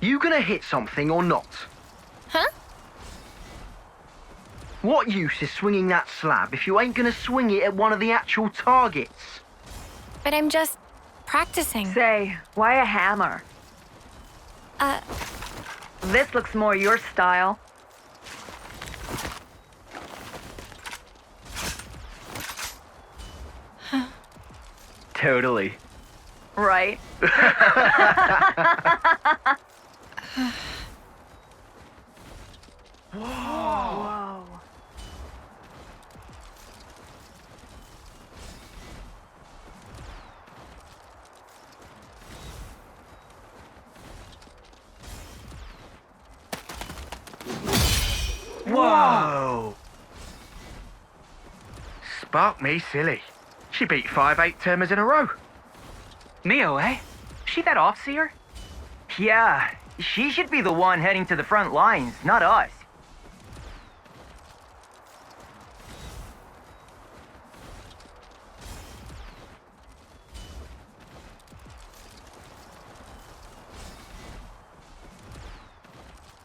You gonna hit something or not? Huh? What use is swinging that slab if you ain't gonna swing it at one of the actual targets? But I'm just practicing. Say, why a hammer? This looks more your style. Totally. Right. Whoa. Whoa! Spark me silly. She beat 5 8-termers in a row. Mio, eh? She that off-seer? Yeah, she should be the one heading to the front lines, not us.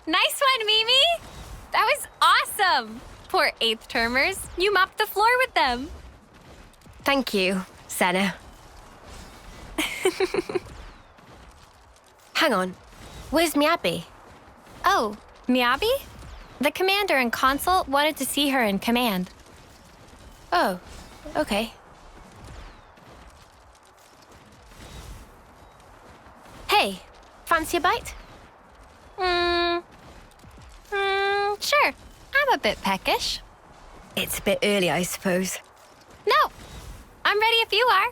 Nice one, Mimi! That was awesome! Poor 8th-termers. You mopped the floor with them. Thank you, Senna. Hang on. Where's Miyabi? Oh, Miyabi? The commander and consult wanted to see her in command. Oh, okay. Hey, fancy a bite? Sure. I'm a bit peckish. It's a bit early, I suppose. No, I'm ready if you are.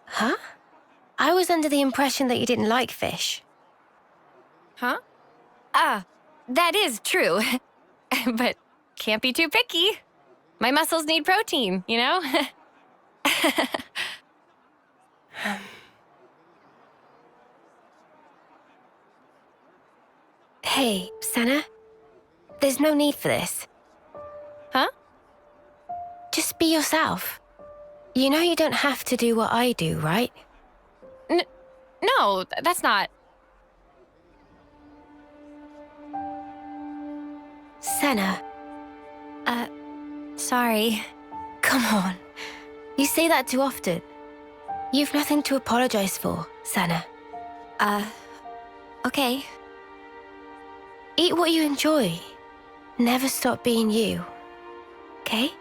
Huh? I was under the impression that you didn't like fish. Huh? That is true. But can't be too picky. My muscles need protein, you know? Hey, Senna. There's no need for this. Huh? Just be yourself. You know you don't have to do what I do, right? No, that's not... Senna. Sorry. Come on. You say that too often. You've nothing to apologize for, Senna. Okay. Eat what you enjoy. Never stop being you. Okay?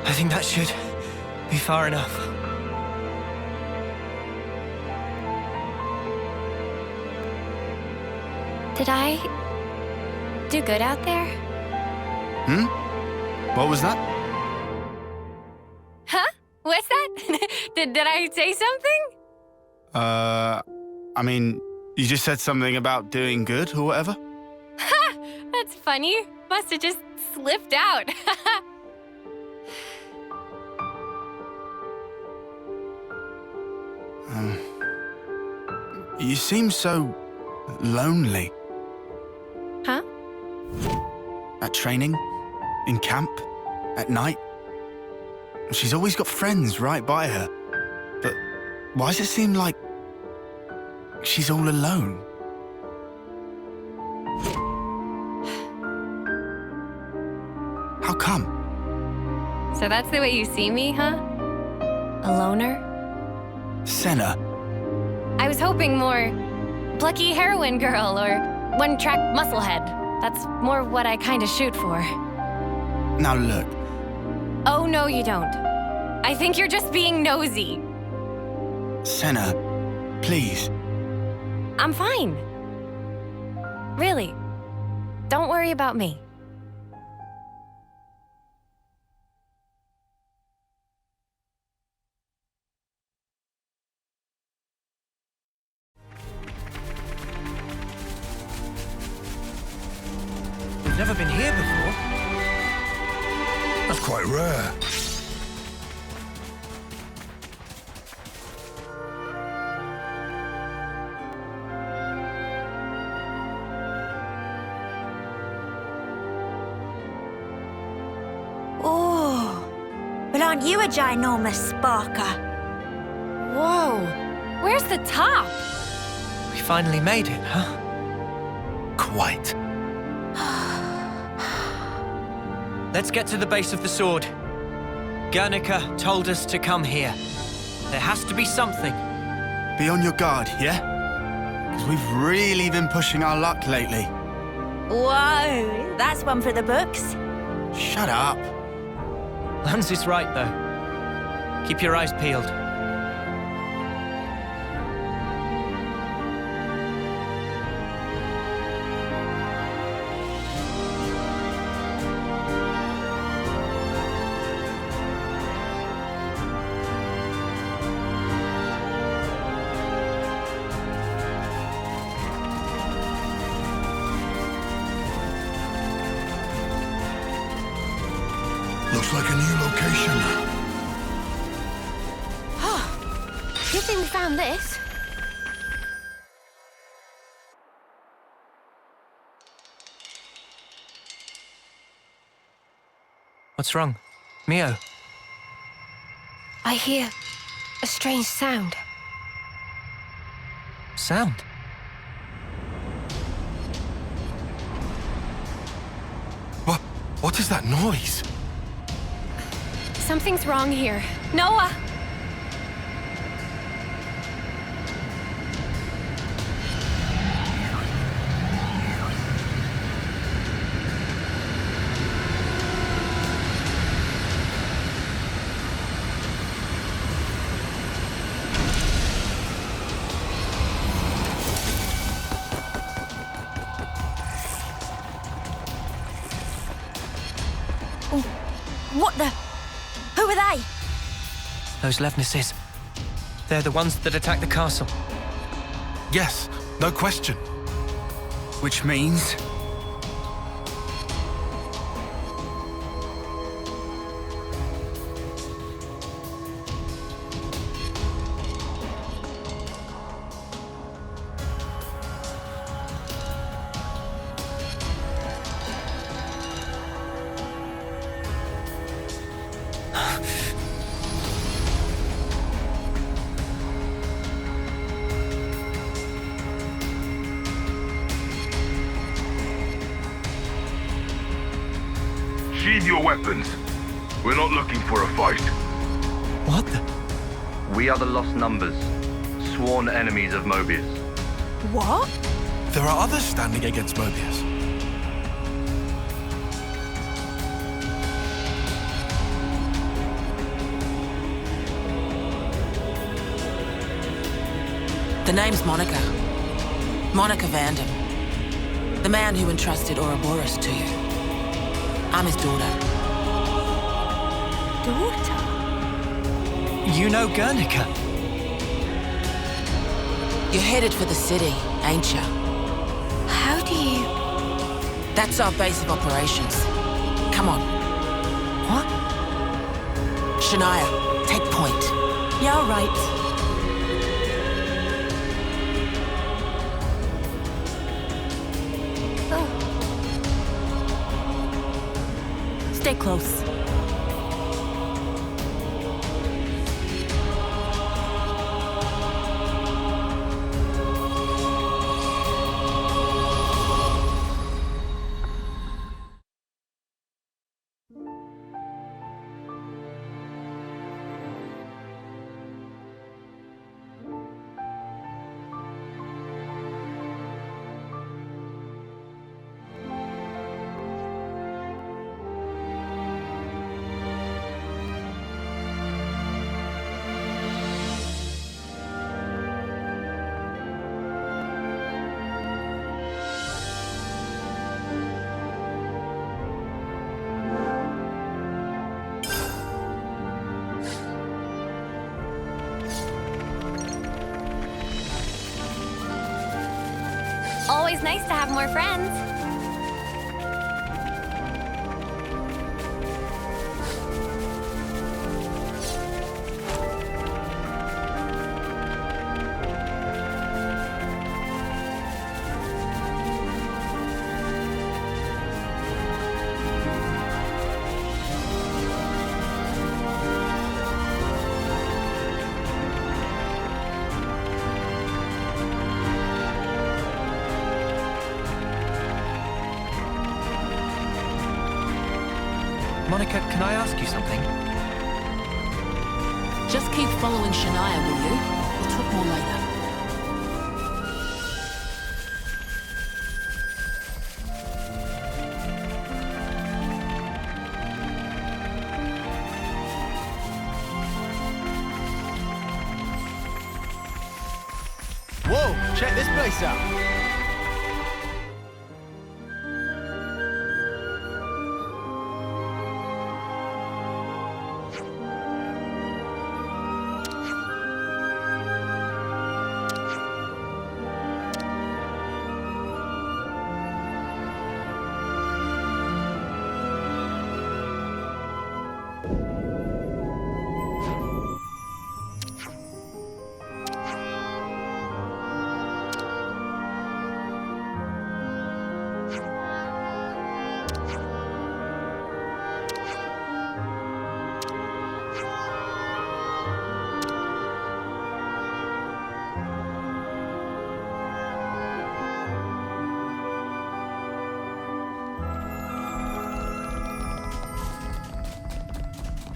I think that should be far enough. Did I do good out there? What was that? Huh? What's that? Did I say something? I mean, you just said something about doing good or whatever? Ha! That's funny. Must have just slipped out. You seem so lonely. Huh? At training, in camp, at night. She's always got friends right by her. But why does it seem like she's all alone? How come? So that's the way you see me, huh? A loner? Senna. I was hoping more plucky heroine girl or one-track musclehead. That's more what I kinda shoot for. Now look, Oh, no, you don't. I think you're just being nosy. Senna, please. I'm fine. Really. Don't worry about me. We've never been here before. That's quite rare. Oh, well, aren't you a ginormous sparker? Whoa. Where's the top? We finally made it, huh? Quite. Let's get to the base of the sword. Guernica told us to come here. There has to be something. Be on your guard, yeah? Because we've really been pushing our luck lately. Whoa, that's one for the books. Shut up. Lance is right, though. Keep your eyes peeled. Looks like a new location. Good thing we found this. What's wrong? Mio? I hear a strange sound. Sound? What is that noise? Something's wrong here. Noah! What the? Who are they? Those Levnesses. They're the ones that attacked the castle. Yes, no question. Which means... Sheathe your weapons. We're not looking for a fight. What the? We are the Lost Numbers, sworn enemies of Mobius. What? There are others standing against Mobius. The name's Monica. Monica Vandam. The man who entrusted Ouroboros to you. I'm his daughter. Daughter? You know Guernica? You're headed for the city, ain't ya? How do you... That's our base of operations. Come on. What? Shania, take point. Yeah, all right. Stay close. always nice to have more friends. Monica, can I ask you something? Just keep following Shania, will you? We'll talk more later. Whoa, check this place out.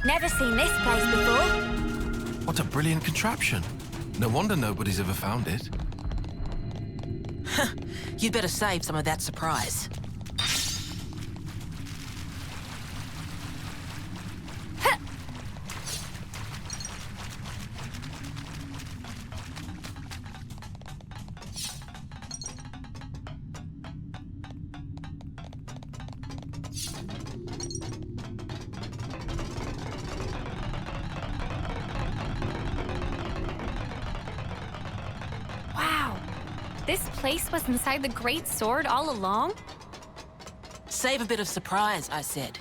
Never seen this place before. What a brilliant contraption. No wonder nobody's ever found it. You'd better save some of that surprise. This place was inside the Great Sword all along? Save a bit of surprise, I said.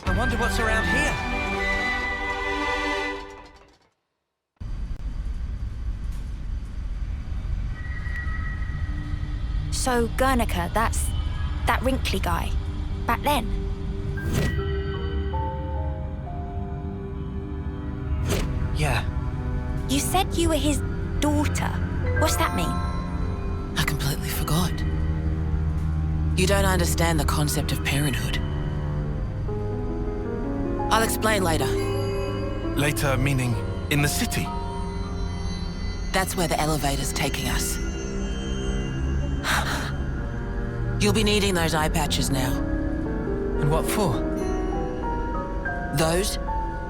I wonder what's around here. So, Guernica, that's that wrinkly guy. Back then. Yeah. You said you were his daughter. What's that mean? I completely forgot. You don't understand the concept of parenthood. I'll explain later. Later, meaning in the city? That's where the elevator's taking us. You'll be needing those eye patches now. And what for? Those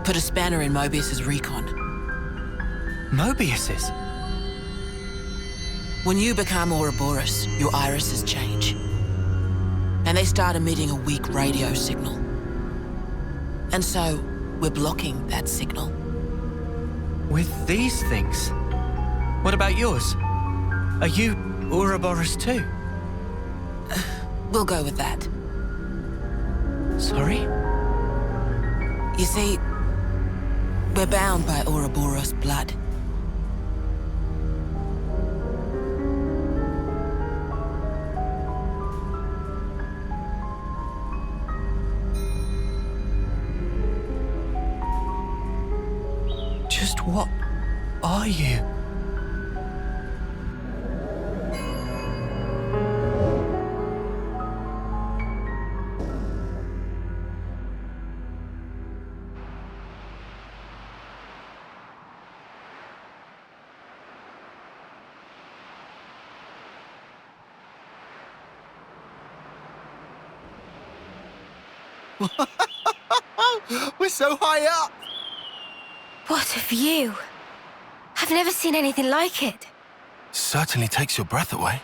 put a spanner in Mobius's recon. Mobius's? When you become Ouroboros, your irises change. And they start emitting a weak radio signal. And so, we're blocking that signal. With these things? What about yours? Are you Ouroboros too? We'll go with that. Sorry? You see, we're bound by Ouroboros blood. Just what are you? We're so high up! What a view! I've never seen anything like it. Certainly takes your breath away.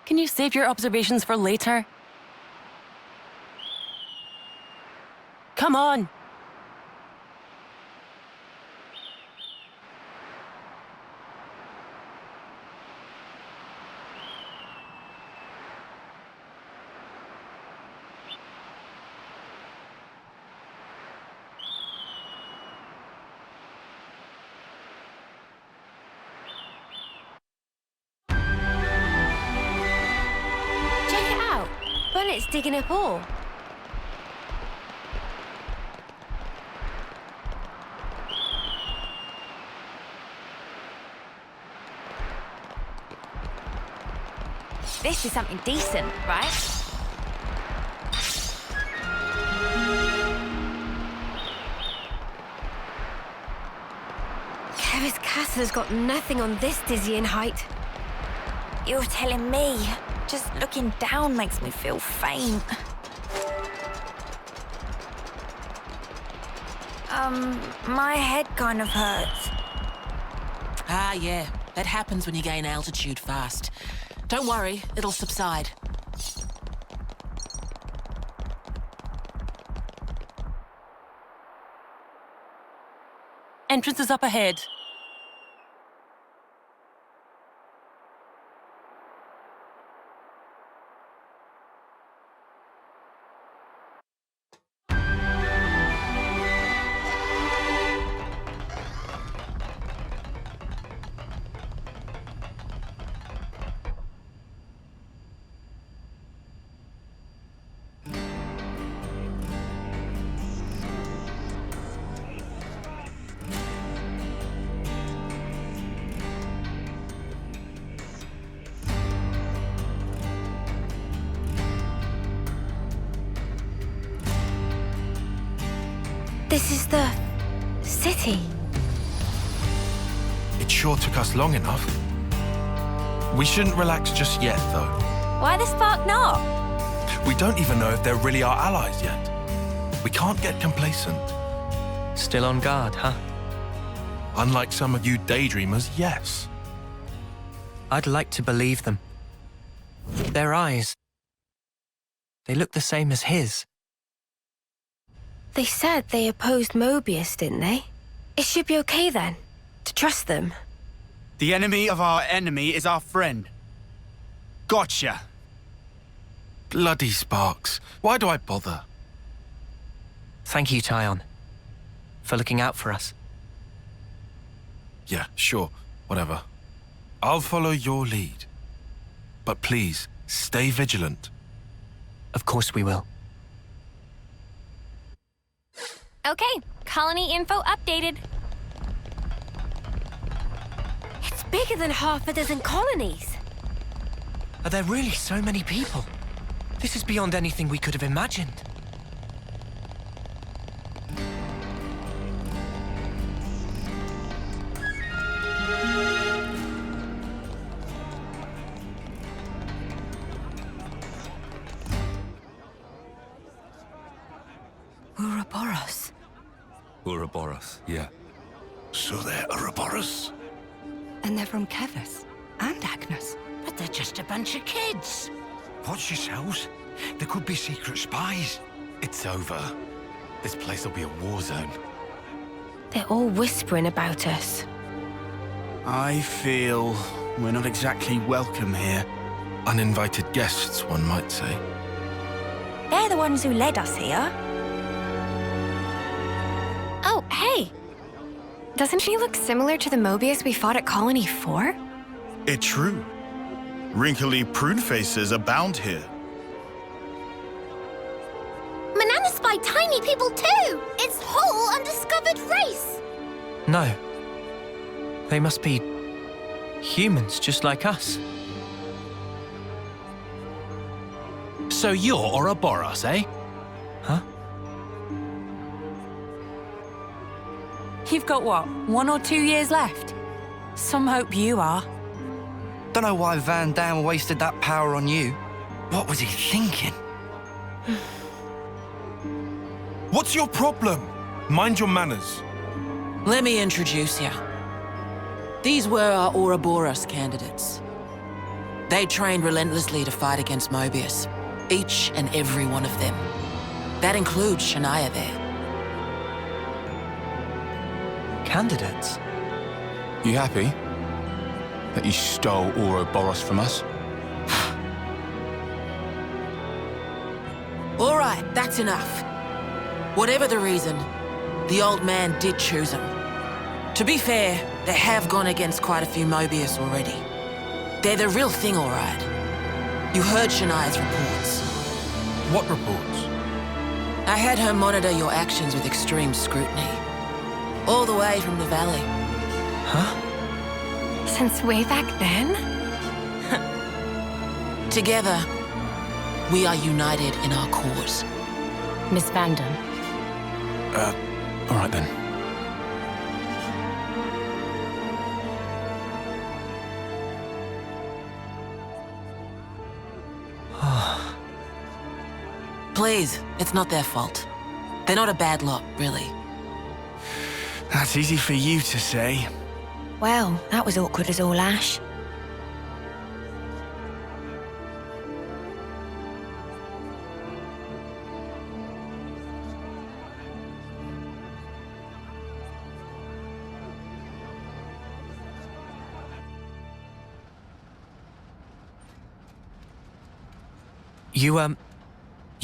Can you save your observations for later? Come on! It's digging up ore. This is something decent, right? Kevis Castle's got nothing on this dizzying height. You're telling me. Just looking down makes me feel faint. My head kind of hurts. Ah, yeah. That happens when you gain altitude fast. Don't worry, it'll subside. Entrance is up ahead. This is the city. It sure took us long enough. We shouldn't relax just yet, though. Why the spark not? We don't even know if they're really our allies yet. We can't get complacent. Still on guard, huh? Unlike some of you daydreamers, yes. I'd like to believe them. Their eyes, they look the same as his. They said they opposed Mobius, didn't they? It should be okay then, to trust them. The enemy of our enemy is our friend. Gotcha. Bloody sparks. Why do I bother? Thank you, Tyon, for looking out for us. Yeah, sure. Whatever. I'll follow your lead. But please, stay vigilant. Of course we will. Okay, colony info updated. It's bigger than half a dozen colonies. Are there really so many people? This is beyond anything we could have imagined. Ouroboros. Ouroboros, yeah. So they're Ouroboros? And they're from Kevis and Agnes. But they're just a bunch of kids. Watch yourselves. There could be secret spies. It's over. This place will be a war zone. They're all whispering about us. I feel we're not exactly welcome here. Uninvited guests, one might say. They're the ones who led us here. Oh, hey! Doesn't she look similar to the Mobius we fought at Colony 4? It's true. Wrinkly prune faces abound here. Manana spy tiny people too! It's whole undiscovered race! No. They must be humans just like us. So you're Ouroboros, eh? Huh? You've got what, 1 or 2 years left? Some hope you are. Don't know why Van Dam wasted that power on you. What was he thinking? What's your problem? Mind your manners. Let me introduce you. These were our Ouroboros candidates. They trained relentlessly to fight against Mobius. Each and every one of them. That includes Shania there. Candidates? You happy that you stole Ouroboros from us? All right, that's enough. Whatever the reason, the old man did choose them. To be fair, they have gone against quite a few Mobius already. They're the real thing, all right. You heard Shania's reports. What reports? I had her monitor your actions with extreme scrutiny. All the way from the valley. Huh? Since way back then? Together, we are united in our cause. Miss Vandam. All right then. Please, it's not their fault. They're not a bad lot, really. That's easy for you to say. Well, that was awkward as all ash.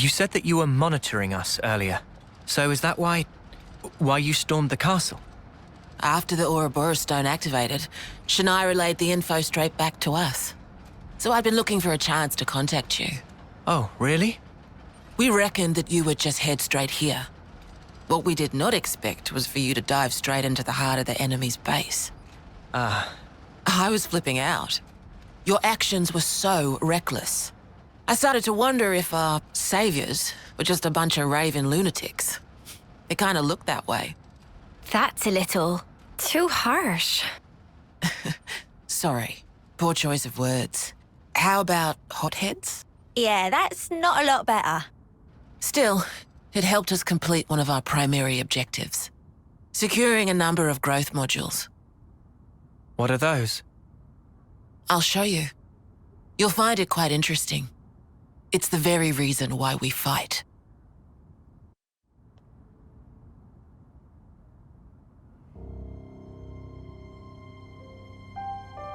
You said that you were monitoring us earlier. So is that why you stormed the castle? After the Ouroboros stone activated, Shania relayed the info straight back to us. So I'd been looking for a chance to contact you. Oh, really? We reckoned that you would just head straight here. What we did not expect was for you to dive straight into the heart of the enemy's base. I was flipping out. Your actions were so reckless. I started to wonder if our saviors were just a bunch of raving lunatics. It kind of looked that way. That's a little... too harsh. Sorry. Poor choice of words. How about hotheads? Yeah, that's not a lot better. Still, it helped us complete one of our primary objectives. Securing a number of growth modules. What are those? I'll show you. You'll find it quite interesting. It's the very reason why we fight.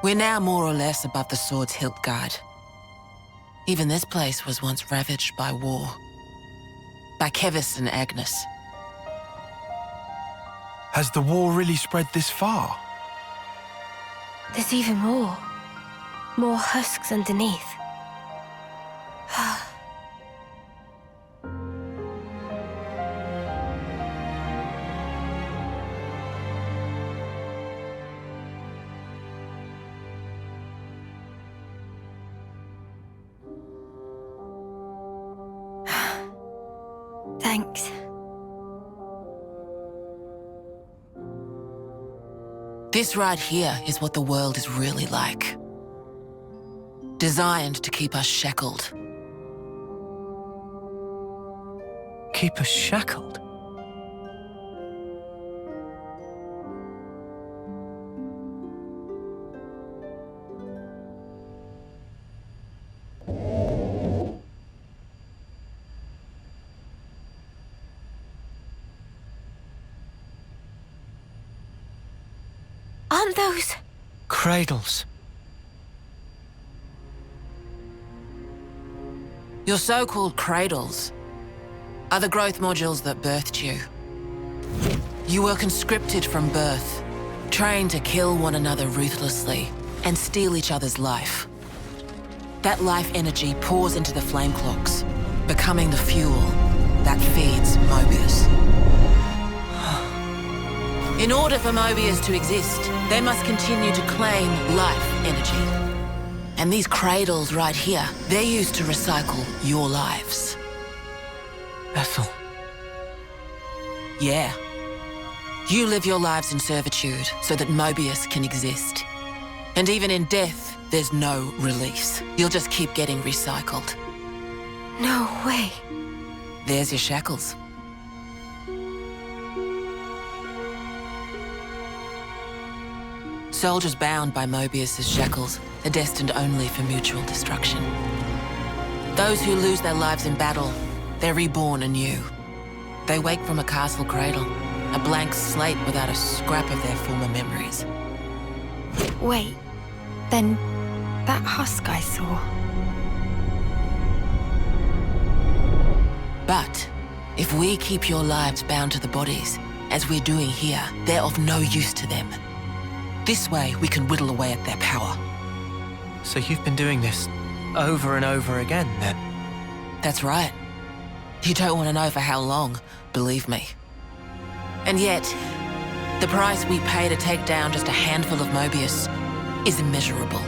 We're now more or less above the sword's hilt guard. Even this place was once ravaged by war. By Kevis and Agnes. Has the war really spread this far? There's even more. More husks underneath. Thanks. This right here is what the world is really like. Designed to keep us shackled. Keep us shackled? Aren't those... Cradles. Your so-called cradles are the growth modules that birthed you. You were conscripted from birth, trained to kill one another ruthlessly and steal each other's life. That life energy pours into the flame clocks, becoming the fuel that feeds Mobius. In order for Mobius to exist, they must continue to claim life energy. And these cradles right here, they're used to recycle your lives. Ethel. Yeah. You live your lives in servitude so that Mobius can exist. And even in death, there's no release. You'll just keep getting recycled. No way. There's your shackles. Soldiers bound by Mobius's shackles are destined only for mutual destruction. Those who lose their lives in battle, they're reborn anew. They wake from a castle cradle, a blank slate without a scrap of their former memories. Wait, then that husk I saw. But if we keep your lives bound to the bodies, as we're doing here, they're of no use to them. This way, we can whittle away at their power. So you've been doing this over and over again, then? That's right. You don't want to know for how long, believe me. And yet, the price we pay to take down just a handful of Mobius is immeasurable.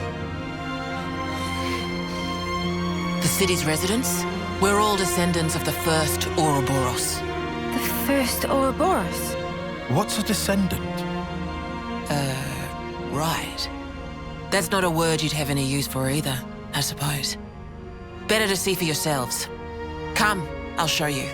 The city's residents, we're all descendants of the First Auroboros. The First Auroboros? What's a descendant? Right. That's not a word you'd have any use for either, I suppose. Better to see for yourselves. Come, I'll show you.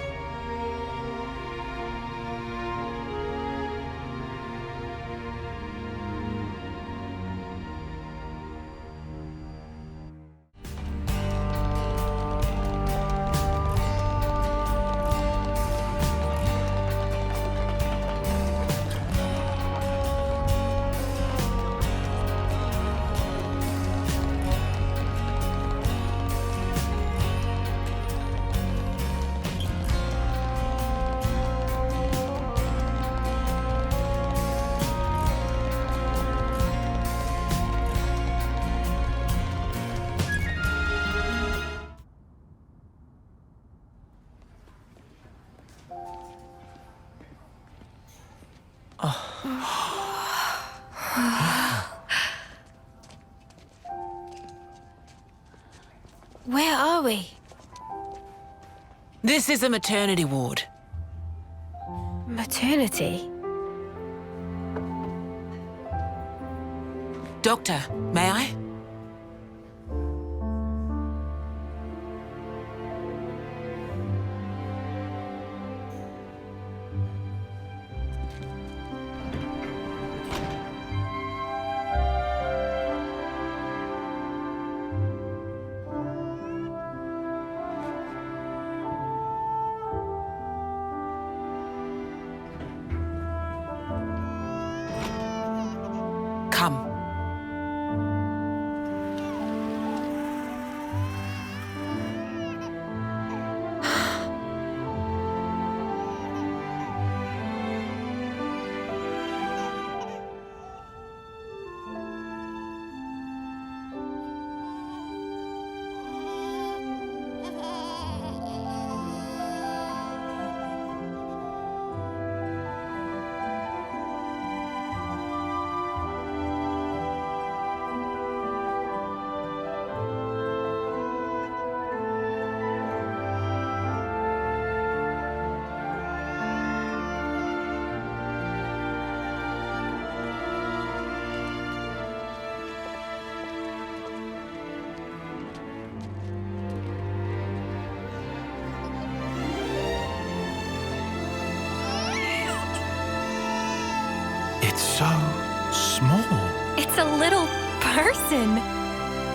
Where are we? This is a maternity ward. Maternity? Doctor, may I? Come. It's so small. It's a little person.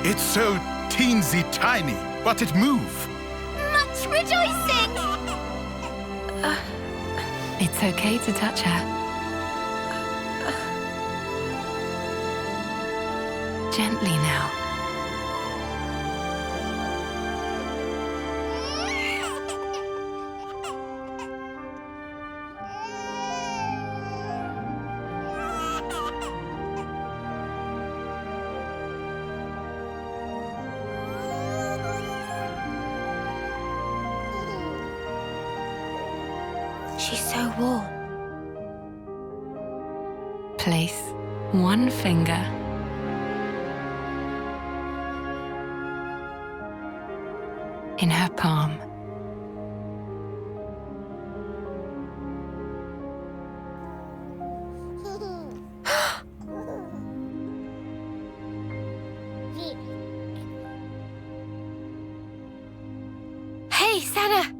It's so teensy tiny, but it moves. Much rejoicing! It's okay to touch her. Gently now. She's so warm. Place one finger in her palm. Hey, Sana!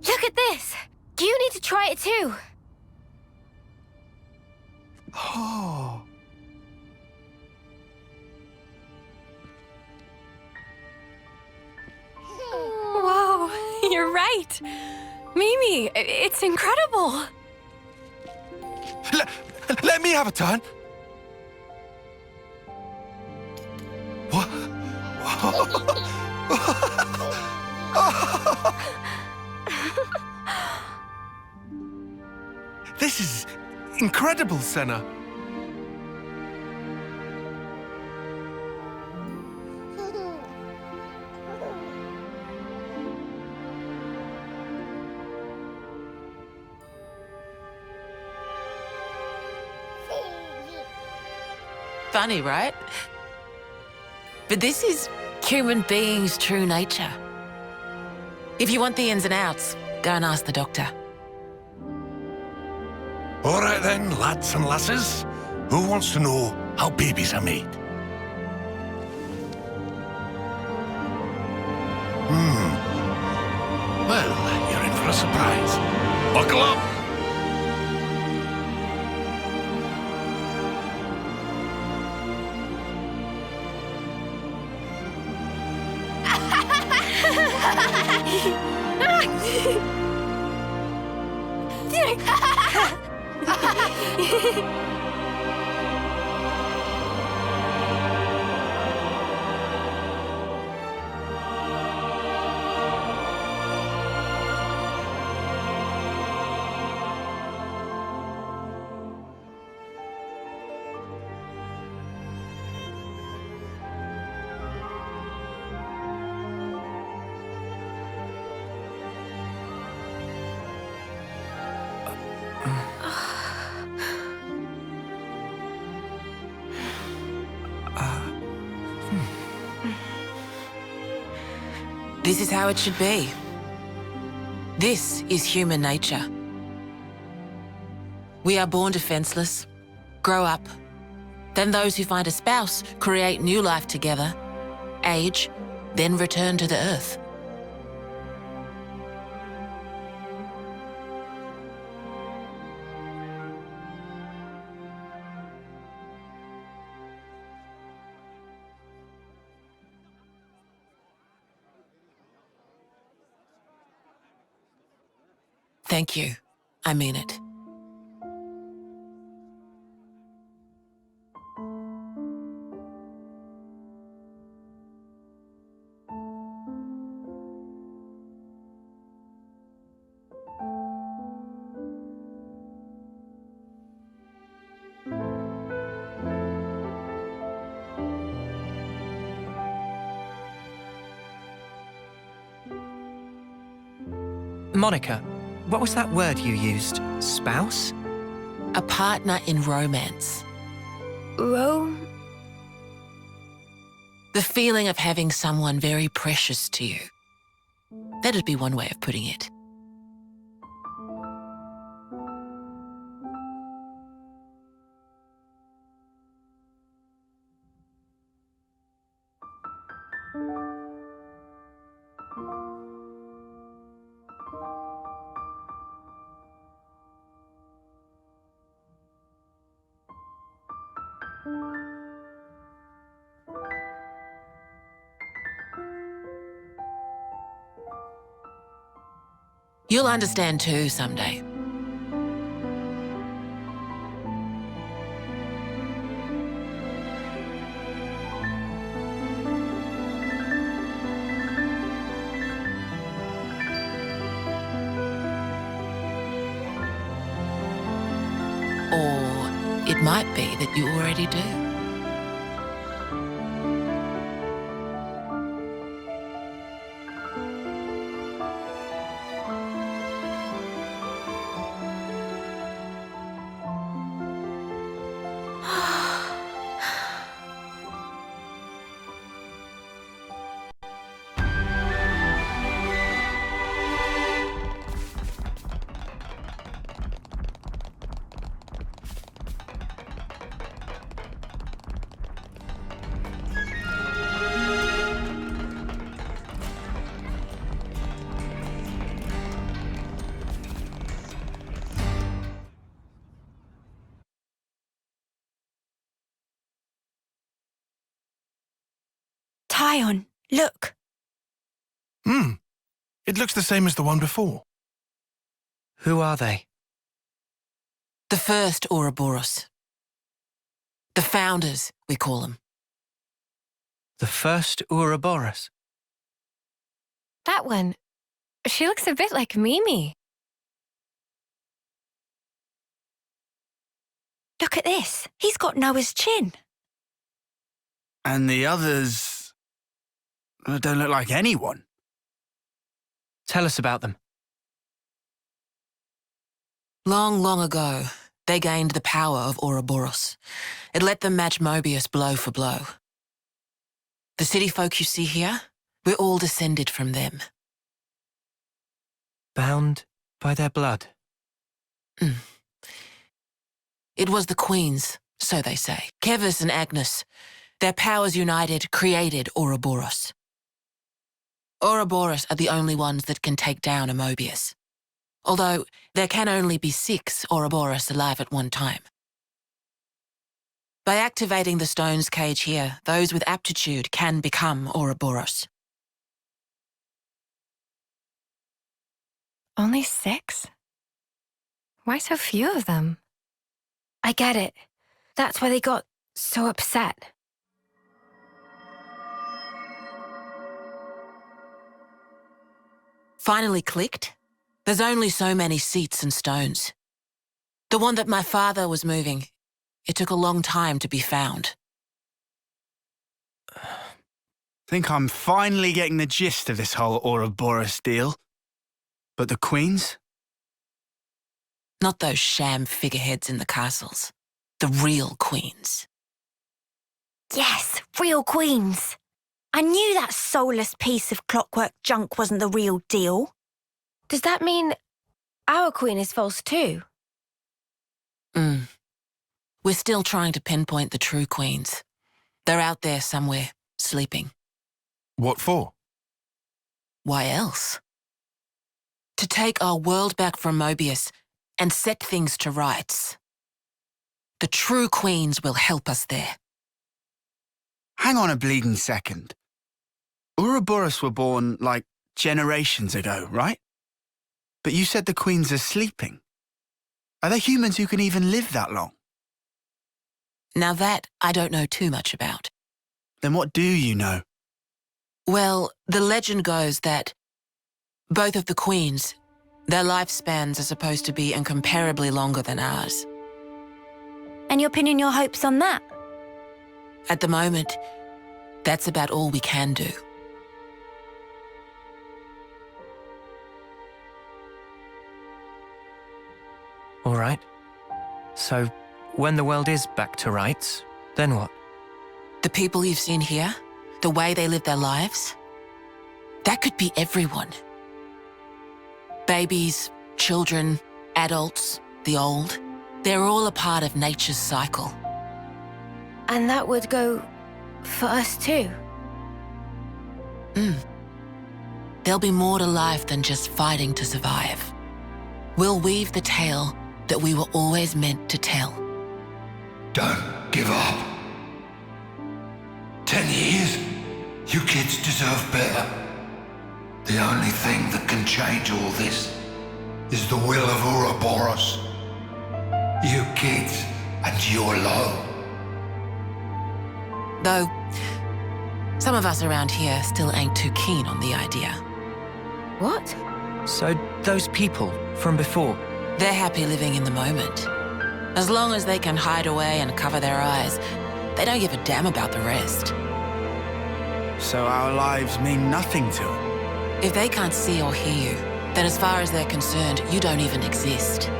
Look at this! You need to try it too. Oh. You're right. Mimi, it's incredible. Let me have a turn. What? This is incredible, Senna. Funny, right? But this is human beings' true nature. If you want the ins and outs, go and ask the doctor. All right then, lads and lasses. Who wants to know how babies are made? Well, you're in for a surprise. Buckle up! This is how it should be. This is human nature. We are born defenseless, grow up. Then those who find a spouse create new life together, age, then return to the earth. Thank you. I mean it. Monica, what was that word you used? Spouse? A partner in romance. The feeling of having someone very precious to you. That'd be one way of putting it. You'll understand too someday. Or it might be that you already do. Tyon, look. It looks the same as the one before. Who are they? The First Auroboros. The Founders, we call them. The First Auroboros? That one. She looks a bit like Mimi. Look at this. He's got Noah's chin. And the others don't look like anyone. Tell us about them. Long, long ago, they gained the power of Ouroboros. It let them match Mobius blow for blow. The city folk you see here, we're all descended from them. Bound by their blood? It was the queens, so they say. Kevis and Agnes. Their powers united created Ouroboros. Ouroboros are the only ones that can take down a Mobius. Although there can only be 6 Ouroboros alive at one time. By activating the stone's cage here, those with aptitude can become Ouroboros. Only 6? Why so few of them? I get it. That's why they got so upset. Finally clicked? There's only so many seats and stones. The one that my father was moving, it took a long time to be found. Think I'm finally getting the gist of this whole Ouroboros deal. But the queens? Not those sham figureheads in the castles. The real queens. Yes, real queens. I knew that soulless piece of clockwork junk wasn't the real deal. Does that mean our queen is false too? We're still trying to pinpoint the true queens. They're out there somewhere, sleeping. What for? Why else? To take our world back from Mobius and set things to rights. The true queens will help us there. Hang on a bleeding second. Ouroboros were born, like, generations ago, right? But you said the queens are sleeping. Are there humans who can even live that long? Now that I don't know too much about. Then what do you know? Well, the legend goes that both of the queens, their lifespans are supposed to be incomparably longer than ours. And you're pinning your hopes on that? At the moment, that's about all we can do. All right. So, when the world is back to rights, then what? The people you've seen here, the way they live their lives, that could be everyone. Babies, children, adults, the old, they're all a part of nature's cycle. And that would go for us too? There'll be more to life than just fighting to survive. We'll weave the tale that we were always meant to tell. Don't give up. 10 years? You kids deserve better. The only thing that can change all this is the will of Ouroboros. You kids, and you alone. Though, some of us around here still ain't too keen on the idea. What? So those people from before? They're happy living in the moment. As long as they can hide away and cover their eyes, they don't give a damn about the rest. So our lives mean nothing to them? If they can't see or hear you, then as far as they're concerned, you don't even exist.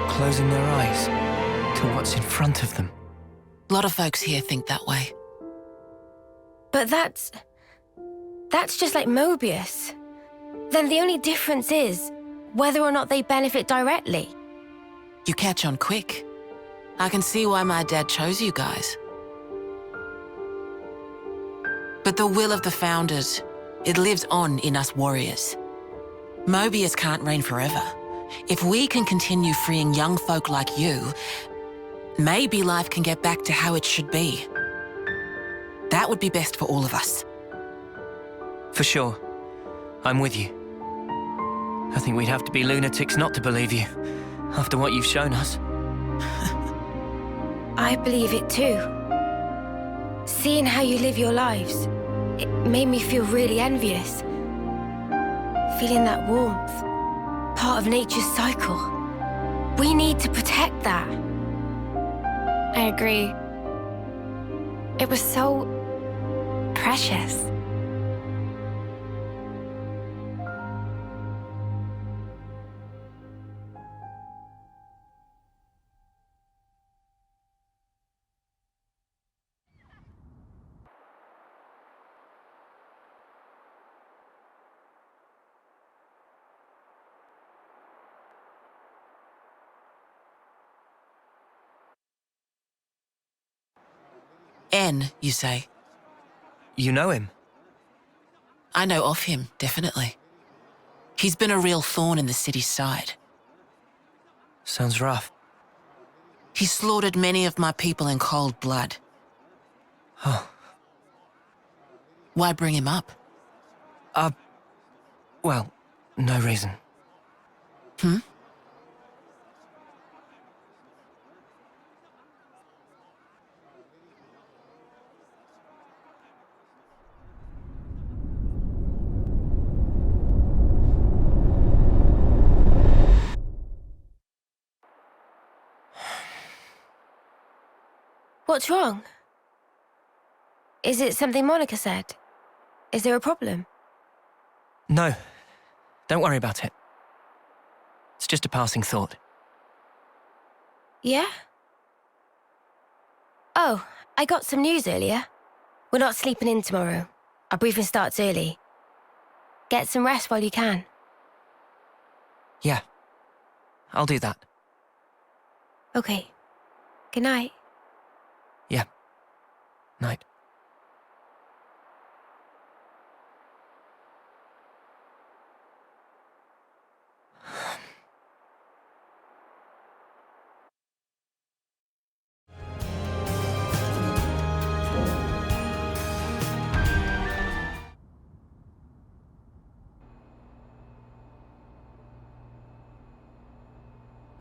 Closing their eyes to what's in front of them. A lot of folks here think that way. But that's just like Mobius. Then the only difference is whether or not they benefit directly. You catch on quick. I can see why my dad chose you guys. But the will of the Founders, it lives on in us warriors. Mobius can't reign forever. If we can continue freeing young folk like you, maybe life can get back to how it should be. That would be best for all of us. For sure. I'm with you. I think we'd have to be lunatics not to believe you, after what you've shown us. I believe it too. Seeing how you live your lives, it made me feel really envious. Feeling that warmth, part of nature's cycle. We need to protect that. I agree. It was so precious. N, you say? You know him? I know of him, definitely. He's been a real thorn in the city's side. Sounds rough. He slaughtered many of my people in cold blood. Oh. Why bring him up? Well, no reason. Hmm? What's wrong? Is it something Monica said? Is there a problem? No. Don't worry about it. It's just a passing thought. Yeah? Oh, I got some news earlier. We're not sleeping in tomorrow. Our briefing starts early. Get some rest while you can. Yeah. I'll do that. Okay. Good night. Yeah. Night.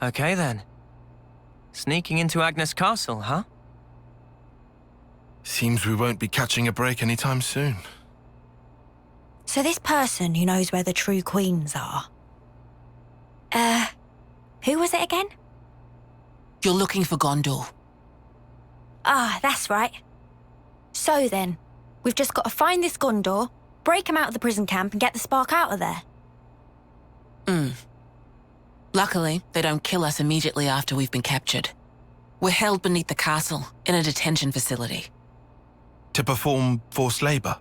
Okay then. Sneaking into Agnes Castle, huh? Seems we won't be catching a break anytime soon. So this person who knows where the true queens are... who was it again? You're looking for Gondor. Ah, that's right. So then, we've just got to find this Gondor, break him out of the prison camp and get the spark out of there. Luckily, they don't kill us immediately after we've been captured. We're held beneath the castle, in a detention facility. To perform forced labor?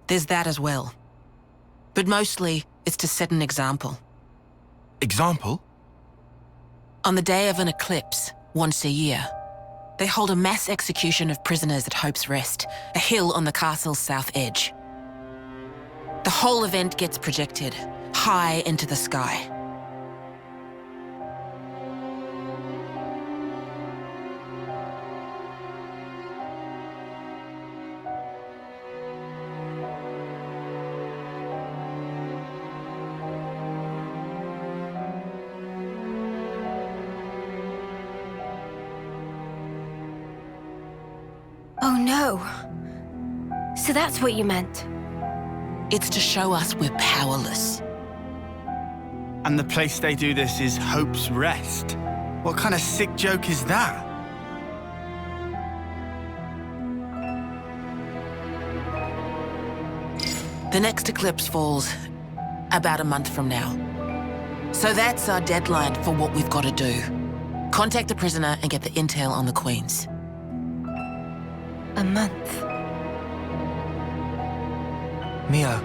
There's that as well. But mostly, it's to set an example. Example? On the day of an eclipse, once a year, they hold a mass execution of prisoners at Hope's Rest, a hill on the castle's south edge. The whole event gets projected, high into the sky. Oh no. So that's what you meant. It's to show us we're powerless. And the place they do this is Hope's Rest. What kind of sick joke is that? The next eclipse falls about a month from now. So that's our deadline for what we've got to do. Contact the prisoner and get the intel on the queens. A month. Mio.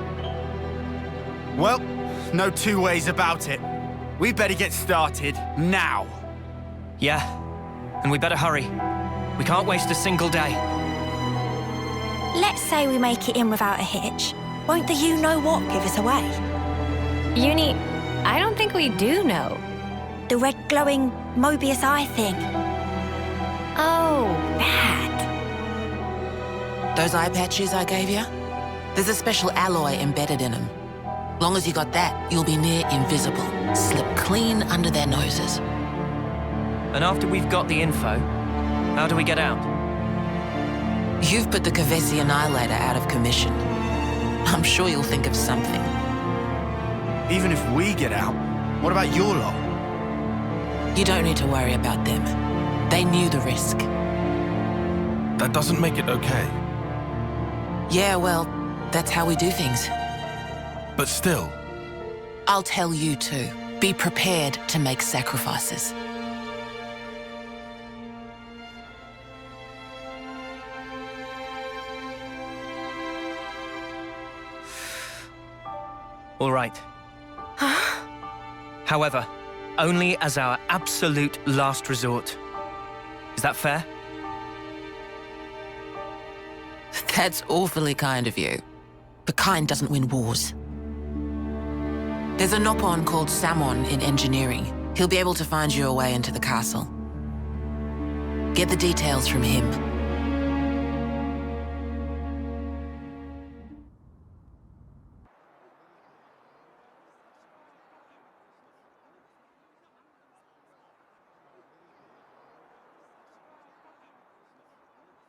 Well, no two ways about it. We better get started now. Yeah, and we better hurry. We can't waste a single day. Let's say we make it in without a hitch. Won't the you-know-what give us away? Uni, I don't think we do know. The red glowing Mobius eye thing. Oh, that. Those eye patches I gave you? There's a special alloy embedded in them. Long as you got that, you'll be near invisible. Slip clean under their noses. And after we've got the info, how do we get out? You've put the Kavesi Annihilator out of commission. I'm sure you'll think of something. Even if we get out, what about your lot? You don't need to worry about them. They knew the risk. That doesn't make it okay. Yeah, well, that's how we do things. But still. I'll tell you too. Be prepared to make sacrifices. All right. However, only as our absolute last resort. Is that fair? That's awfully kind of you. But kind doesn't win wars. There's a Nopon called Samon in engineering. He'll be able to find you a way into the castle. Get the details from him.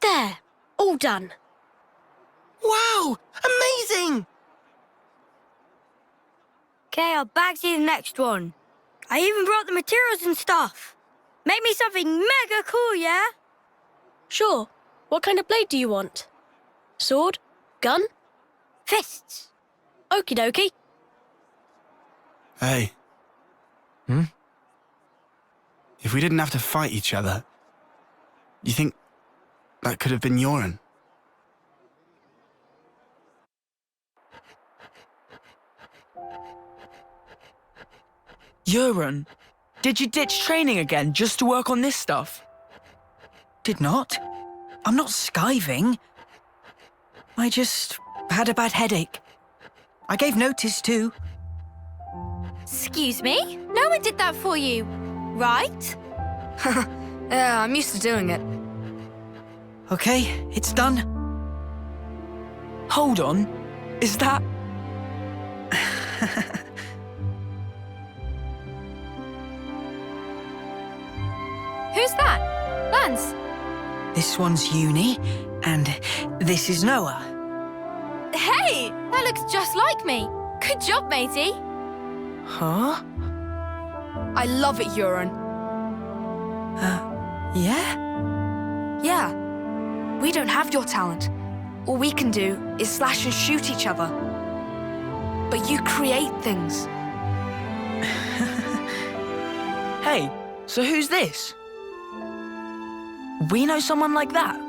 There, all done. Wow! Amazing! Okay, I'll back to the next one. I even brought the materials and stuff. Make me something mega cool, yeah? Sure. What kind of blade do you want? Sword? Gun? Fists. Okie dokie. Hey. If we didn't have to fight each other, you think that could have been Yoren? Yoren, did you ditch training again just to work on this stuff? Did not. I'm not skiving. I just had a bad headache. I gave notice too. Excuse me? No one did that for you, right? Yeah, I'm used to doing it. Okay, it's done. Hold on. Is that... Who's that? Lance? This one's Uni, and this is Noah. Hey! That looks just like me. Good job, matey. Huh? I love it, Yoren. Yeah? Yeah. We don't have your talent. All we can do is slash and shoot each other. But you create things. Hey, so who's this? We know someone like that?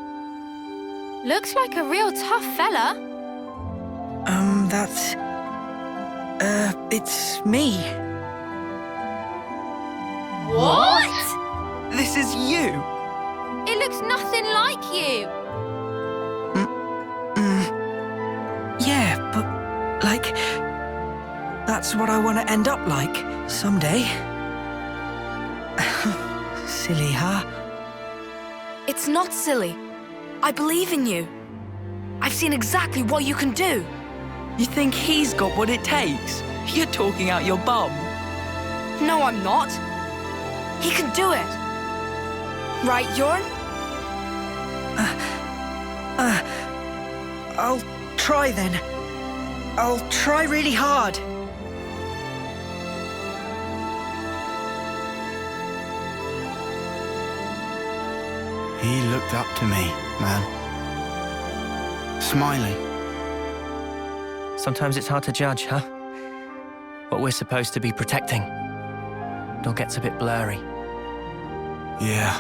Looks like a real tough fella. That's... it's me. What? This is you. It looks nothing like you. Yeah, but, like, that's what I want to end up like, someday. Silly, huh? It's not silly. I believe in you. I've seen exactly what you can do. You think he's got what it takes? You're talking out your bum. No, I'm not. He can do it. Right, Yoren? I'll try then. I'll try really hard. He looked up to me, man. Smiling. Sometimes it's hard to judge, huh? What we're supposed to be protecting. It all gets a bit blurry. Yeah.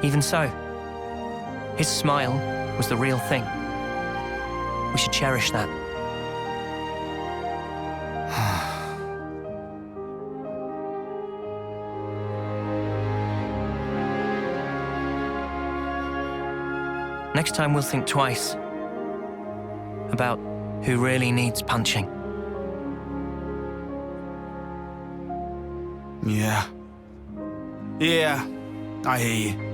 Even so, his smile was the real thing. We should cherish that. Next time we'll think twice about who really needs punching. Yeah. Yeah, I hear you.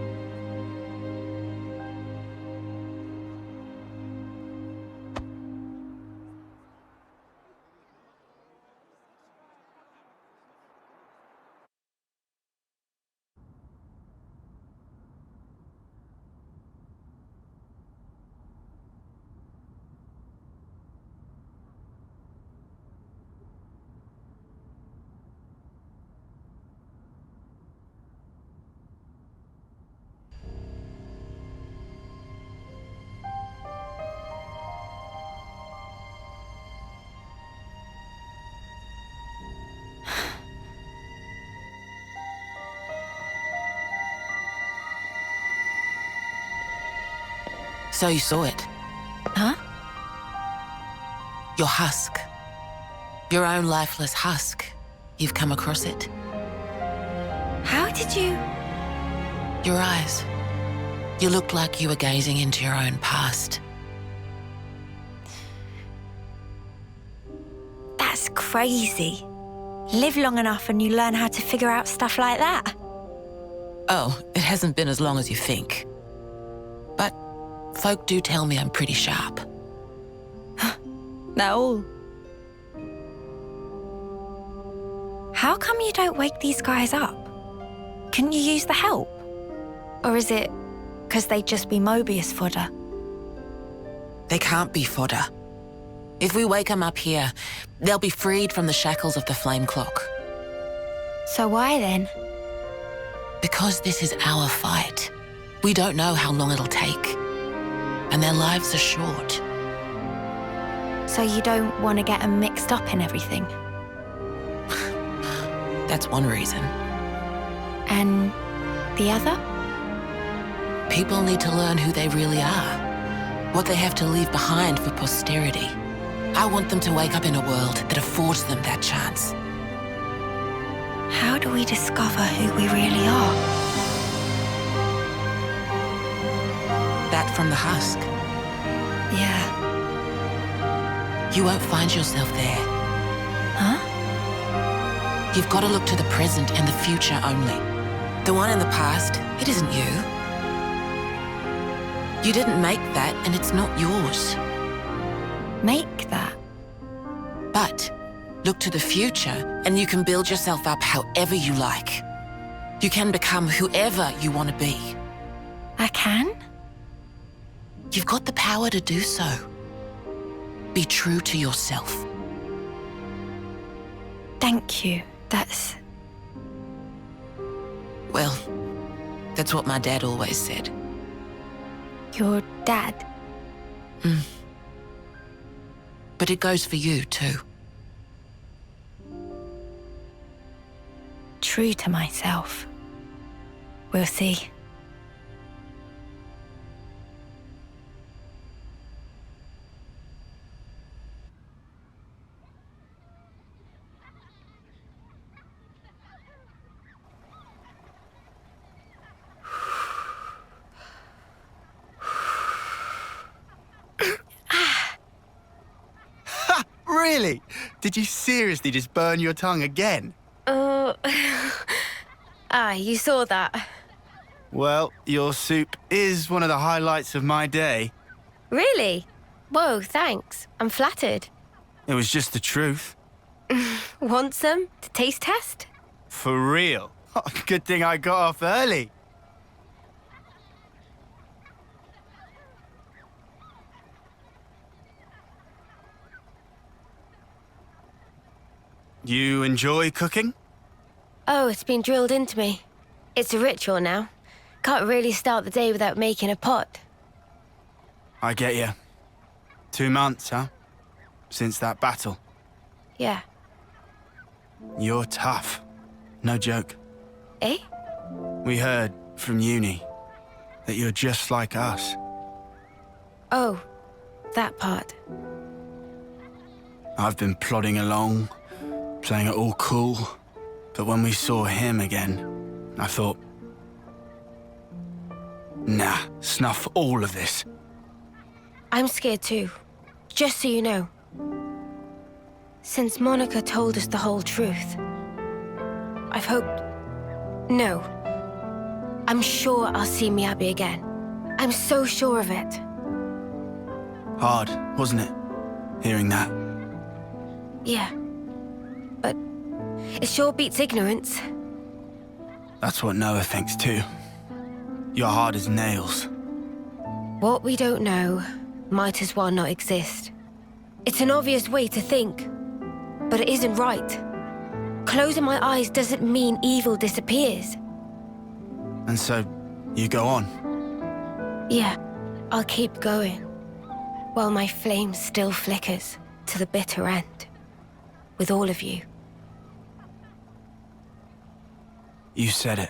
So you saw it? Huh? Your husk. Your own lifeless husk. You've come across it. How did you... Your eyes. You looked like you were gazing into your own past. That's crazy. Live long enough and you learn how to figure out stuff like that. Oh, it hasn't been as long as you think. But folk do tell me I'm pretty sharp. No. How come you don't wake these guys up? Couldn't you use the help? Or is it because they'd just be Mobius fodder? They can't be fodder. If we wake them up here, they'll be freed from the shackles of the flame clock. So why then? Because this is our fight. We don't know how long it'll take. And their lives are short. So you don't want to get them mixed up in everything? That's one reason. And the other? People need to learn who they really are. What they have to leave behind for posterity. I want them to wake up in a world that affords them that chance. How do we discover who we really are? That from the husk. Yeah. You won't find yourself there. Huh? You've got to look to the present and the future only. The one in the past, it isn't you. You didn't make that, and it's not yours. Make that? But look to the future, and you can build yourself up however you like. You can become whoever you want to be. I can? You've got the power to do so. Be true to yourself. Thank you. That's... Well, that's what my dad always said. Your dad? But it goes for you, too. True to myself. We'll see. Really? Did you seriously just burn your tongue again? You saw that. Well, your soup is one of the highlights of my day. Really? Whoa, thanks. I'm flattered. It was just the truth. Want some to taste test? For real. Good thing I got off early. You enjoy cooking? Oh, it's been drilled into me. It's a ritual now. Can't really start the day without making a pot. I get you. 2 months, huh? Since that battle. Yeah. You're tough. No joke. Eh? We heard from uni that you're just like us. Oh, that part. I've been plodding along, playing it all cool. But when we saw him again, I thought, nah, snuff all of this. I'm scared too, just so you know. Since Monica told us the whole truth, I've hoped... No. I'm sure I'll see Miyabi again. I'm so sure of it. Hard, wasn't it? Hearing that. Yeah. But it sure beats ignorance. That's what Noah thinks too. You're hard as nails. What we don't know might as well not exist. It's an obvious way to think, but it isn't right. Closing my eyes doesn't mean evil disappears. And so, you go on? Yeah, I'll keep going, while my flame still flickers to the bitter end, with all of you. You said it.